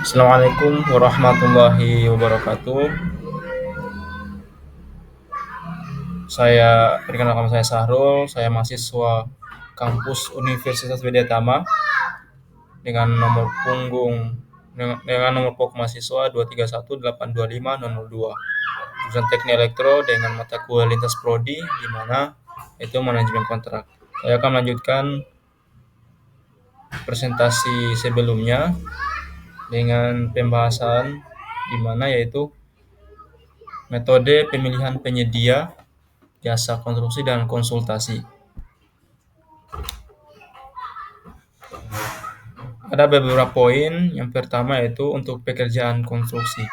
Assalamualaikum warahmatullahi wabarakatuh. Perkenalkan saya Sahrul, saya mahasiswa kampus Universitas Widyatama dengan nomor punggung dengan nomor pokok mahasiswa 231825002. Jurusan Teknik Elektro dengan mata kuliah lintas prodi di mana itu manajemen kontrak. Saya akan melanjutkan presentasi sebelumnya dengan pembahasan di mana yaitu metode pemilihan penyedia jasa konstruksi dan konsultasi. Ada beberapa poin. Yang pertama yaitu untuk pekerjaan konstruksi,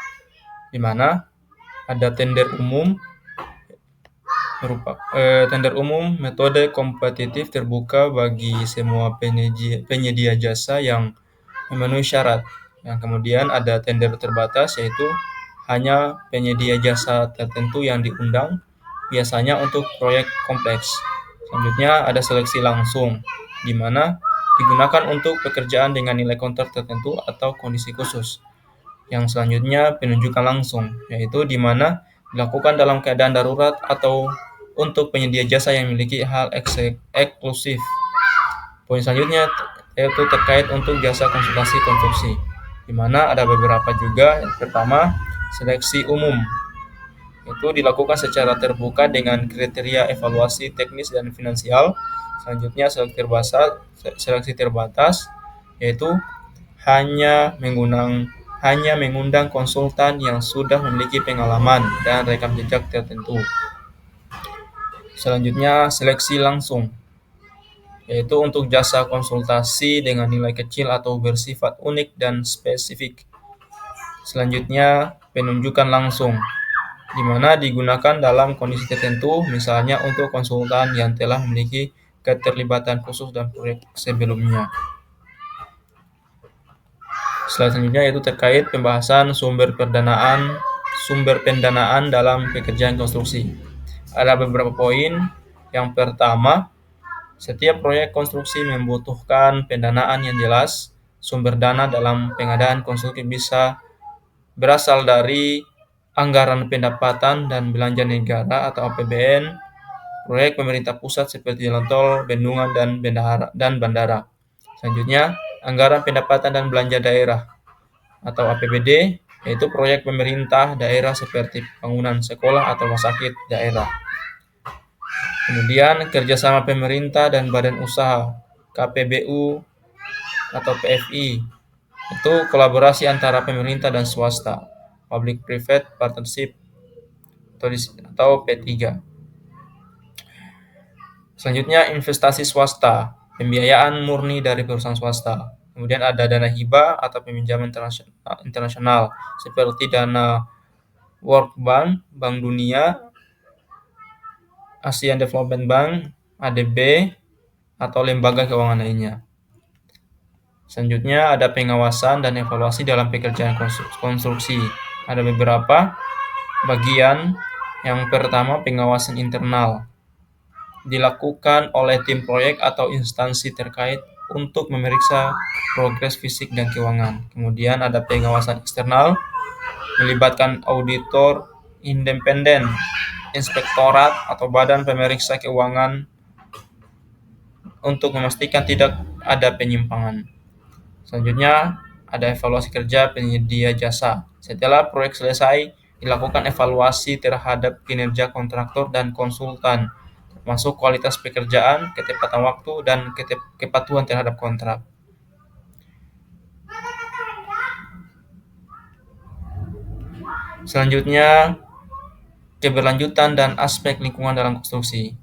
di mana ada tender umum tender umum metode kompetitif terbuka bagi semua penyedia jasa yang memenuhi syarat. Yang kemudian ada tender terbatas, yaitu hanya penyedia jasa tertentu yang diundang, biasanya untuk proyek kompleks. Selanjutnya ada seleksi langsung, di mana digunakan untuk pekerjaan dengan nilai kontrak tertentu atau kondisi khusus. Yang selanjutnya penunjukan langsung, yaitu di mana dilakukan dalam keadaan darurat atau untuk penyedia jasa yang memiliki hal eksklusif. Poin selanjutnya yaitu terkait untuk jasa konsultasi konstruksi, di mana ada beberapa juga. Yang pertama, seleksi umum. Itu dilakukan secara terbuka dengan kriteria evaluasi teknis dan finansial. Selanjutnya seleksi terbatas, yaitu hanya mengundang konsultan yang sudah memiliki pengalaman dan rekam jejak tertentu. Selanjutnya seleksi langsung, yaitu untuk jasa konsultasi dengan nilai kecil atau bersifat unik dan spesifik. Selanjutnya penunjukan langsung, di mana digunakan dalam kondisi tertentu, misalnya untuk konsultan yang telah memiliki keterlibatan khusus dalam proyek sebelumnya. Selanjutnya yaitu terkait pembahasan sumber pendanaan dalam pekerjaan konstruksi. Ada beberapa poin. Yang pertama, setiap proyek konstruksi membutuhkan pendanaan yang jelas. Sumber dana dalam pengadaan konstruksi bisa berasal dari anggaran pendapatan dan belanja negara atau APBN, proyek pemerintah pusat seperti jalan tol, bendungan, dan bandara. Selanjutnya, anggaran pendapatan dan belanja daerah atau APBD, yaitu proyek pemerintah daerah seperti bangunan sekolah atau rumah sakit daerah. Kemudian, kerjasama pemerintah dan badan usaha, KPBU atau PFI, itu kolaborasi antara pemerintah dan swasta, Public Private Partnership atau P3. Selanjutnya, investasi swasta, pembiayaan murni dari perusahaan swasta. Kemudian ada dana hibah atau peminjaman internasional seperti dana World Bank, Bank Dunia, Asian Development Bank, ADB, atau lembaga keuangan lainnya. Selanjutnya ada pengawasan dan evaluasi dalam pekerjaan konstruksi. Ada beberapa bagian. Yang pertama, pengawasan internal, dilakukan oleh tim proyek atau instansi terkait untuk memeriksa progres fisik dan keuangan. Kemudian ada pengawasan eksternal, melibatkan auditor independen, inspektorat atau badan pemeriksa keuangan untuk memastikan tidak ada penyimpangan. Selanjutnya ada evaluasi kerja penyedia jasa. Setelah proyek selesai, dilakukan evaluasi terhadap kinerja kontraktor dan konsultan, termasuk kualitas pekerjaan, ketepatan waktu, dan kepatuhan terhadap kontrak. Selanjutnya, keberlanjutan dan aspek lingkungan dalam konstruksi.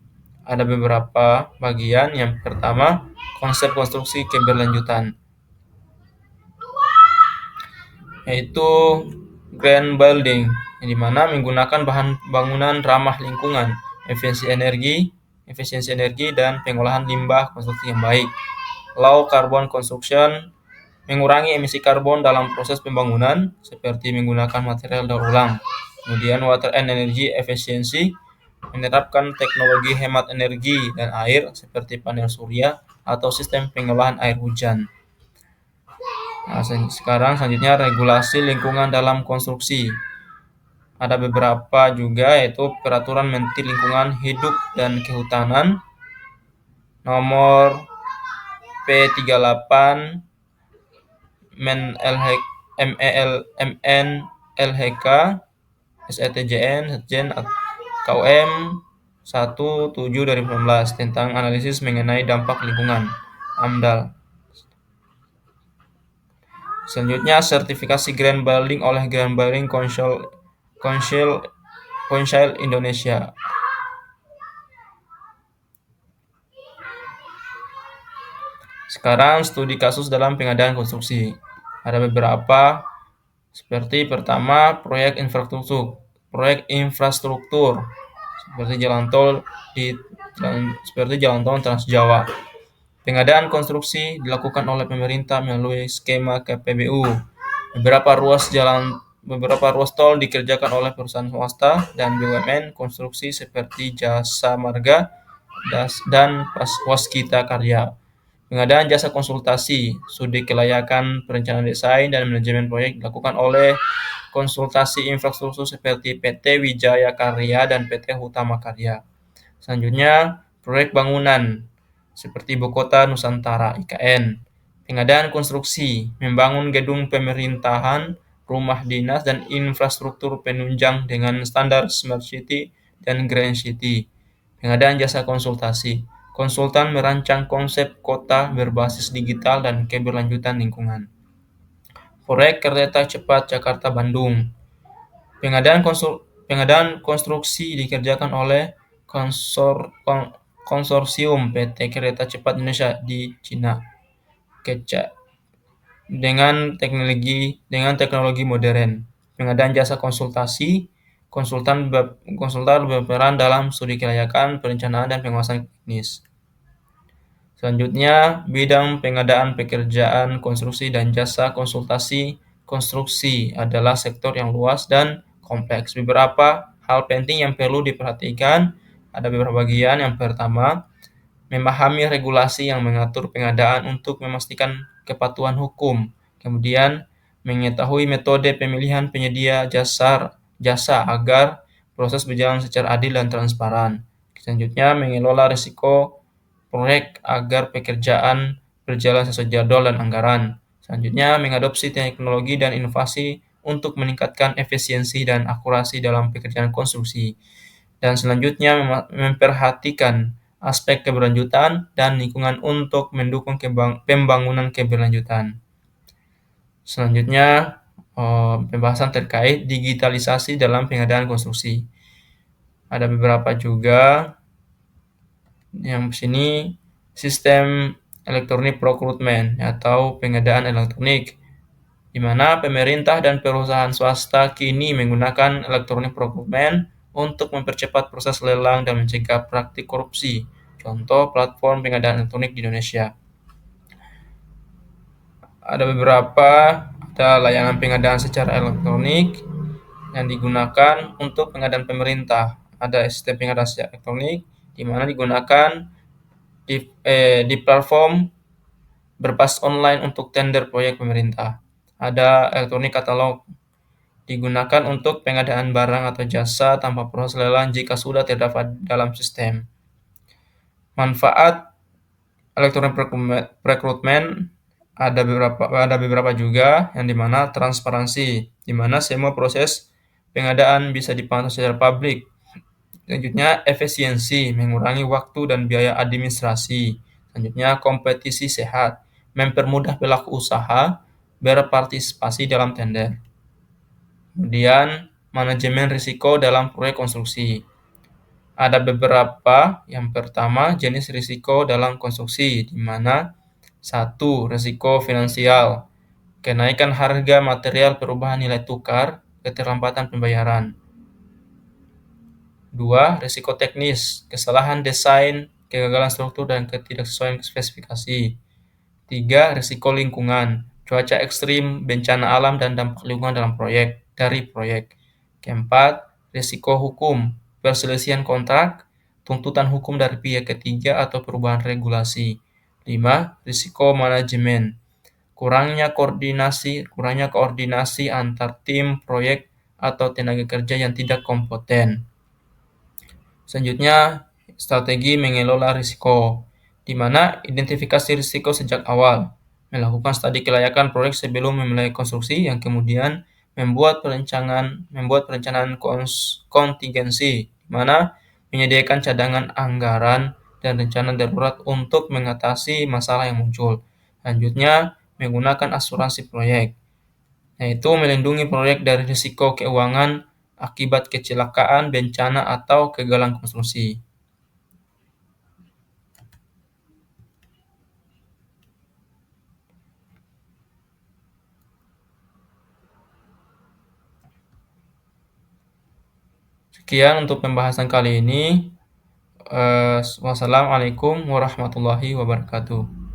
Ada beberapa bagian. Yang pertama, konsep konstruksi keberlanjutan, yaitu green building, yang dimana menggunakan bahan bangunan ramah lingkungan, efisiensi energi, dan pengolahan limbah konstruksi yang baik. Low carbon construction, mengurangi emisi karbon dalam proses pembangunan seperti menggunakan material daur ulang. Kemudian water and energy efficiency, menerapkan teknologi hemat energi dan air seperti panel surya atau sistem pengolahan air hujan. Nah, sekarang selanjutnya regulasi lingkungan dalam konstruksi. Ada beberapa juga, yaitu Peraturan Menteri Lingkungan Hidup dan Kehutanan nomor P38 Men LH MEL MNLHK SETJN Setjen KUM 17/2019 tentang analisis mengenai dampak lingkungan AMDAL. Selanjutnya sertifikasi Green Building oleh Green Building Council Indonesia. Sekarang studi kasus dalam pengadaan konstruksi. Ada beberapa, seperti pertama proyek infrastruktur seperti jalan tol Trans Jawa. Pengadaan konstruksi dilakukan oleh pemerintah melalui skema KPBU. Beberapa ruas tol dikerjakan oleh perusahaan swasta dan BUMN konstruksi seperti Jasa Marga dan Waskita Karya. Pengadaan jasa konsultasi, studi kelayakan, perencanaan desain, dan manajemen proyek dilakukan oleh konsultasi infrastruktur seperti PT Wijaya Karya dan PT Hutama Karya. Selanjutnya, proyek bangunan seperti Ibu Kota Nusantara (IKN). Pengadaan konstruksi, membangun gedung pemerintahan, rumah dinas, dan infrastruktur penunjang dengan standar Smart City dan Green City. Pengadaan jasa konsultasi, konsultan merancang konsep kota berbasis digital dan keberlanjutan lingkungan. Proyek kereta cepat Jakarta-Bandung. Pengadaan konstruksi dikerjakan oleh konsorsium PT Kereta Cepat Indonesia di Cina (KECA) dengan teknologi modern. Pengadaan jasa konsultasi, konsultan berperan dalam studi kelayakan, perencanaan, dan pengawasan teknis. Selanjutnya, bidang pengadaan pekerjaan konstruksi dan jasa konsultasi konstruksi adalah sektor yang luas dan kompleks. Beberapa hal penting yang perlu diperhatikan, ada beberapa bagian. Yang pertama, memahami regulasi yang mengatur pengadaan untuk memastikan kepatuhan hukum. Kemudian, mengetahui metode pemilihan penyedia jasa agar proses berjalan secara adil dan transparan. Selanjutnya, mengelola risiko proyek agar pekerjaan berjalan sesuai jadwal dan anggaran. Selanjutnya, mengadopsi teknologi dan inovasi untuk meningkatkan efisiensi dan akurasi dalam pekerjaan konstruksi. Dan selanjutnya, memperhatikan aspek keberlanjutan dan lingkungan untuk mendukung pembangunan keberlanjutan. Selanjutnya, pembahasan terkait digitalisasi dalam pengadaan konstruksi. Ada beberapa juga. Yang sini sistem elektronik procurement atau pengadaan elektronik, di mana pemerintah dan perusahaan swasta kini menggunakan elektronik procurement untuk mempercepat proses lelang dan mencegah praktik korupsi. Contoh platform pengadaan elektronik di Indonesia. Ada layanan pengadaan secara elektronik yang digunakan untuk pengadaan pemerintah. Ada sistem pengadaan secara elektronik di mana digunakan di platform berbasis online untuk tender proyek pemerintah. Ada elektronik katalog digunakan untuk pengadaan barang atau jasa tanpa proses lelang jika sudah terdapat dalam sistem. Manfaat elektronik rekrutmen ada beberapa juga, yang dimana transparansi, di mana semua proses pengadaan bisa dipantau secara publik. Selanjutnya, efisiensi, mengurangi waktu dan biaya administrasi. Selanjutnya, kompetisi sehat, mempermudah pelaku usaha berpartisipasi dalam tender. Kemudian, manajemen risiko dalam proyek konstruksi. Ada beberapa. Yang pertama, jenis risiko dalam konstruksi, di mana 1. Risiko finansial, kenaikan harga material, perubahan nilai tukar, keterlambatan pembayaran. 2. Risiko teknis, kesalahan desain, kegagalan struktur, dan ketidaksesuaian spesifikasi. 3. Risiko lingkungan, cuaca ekstrim, bencana alam, dan dampak lingkungan dari proyek. Keempat, risiko hukum, perselisihan kontrak, tuntutan hukum dari pihak ketiga, atau perubahan regulasi. 5. Risiko manajemen, kurangnya koordinasi antar tim, proyek, atau tenaga kerja yang tidak kompeten. Selanjutnya, strategi mengelola risiko, di mana identifikasi risiko sejak awal, melakukan studi kelayakan proyek sebelum memulai konstruksi, yang kemudian membuat perencanaan kontingensi, di mana menyediakan cadangan anggaran dan rencana darurat untuk mengatasi masalah yang muncul. Selanjutnya, menggunakan asuransi proyek, yaitu melindungi proyek dari risiko keuangan akibat kecelakaan, bencana, atau kegagalan konstruksi. Sekian untuk pembahasan kali ini. Wassalamualaikum warahmatullahi wabarakatuh.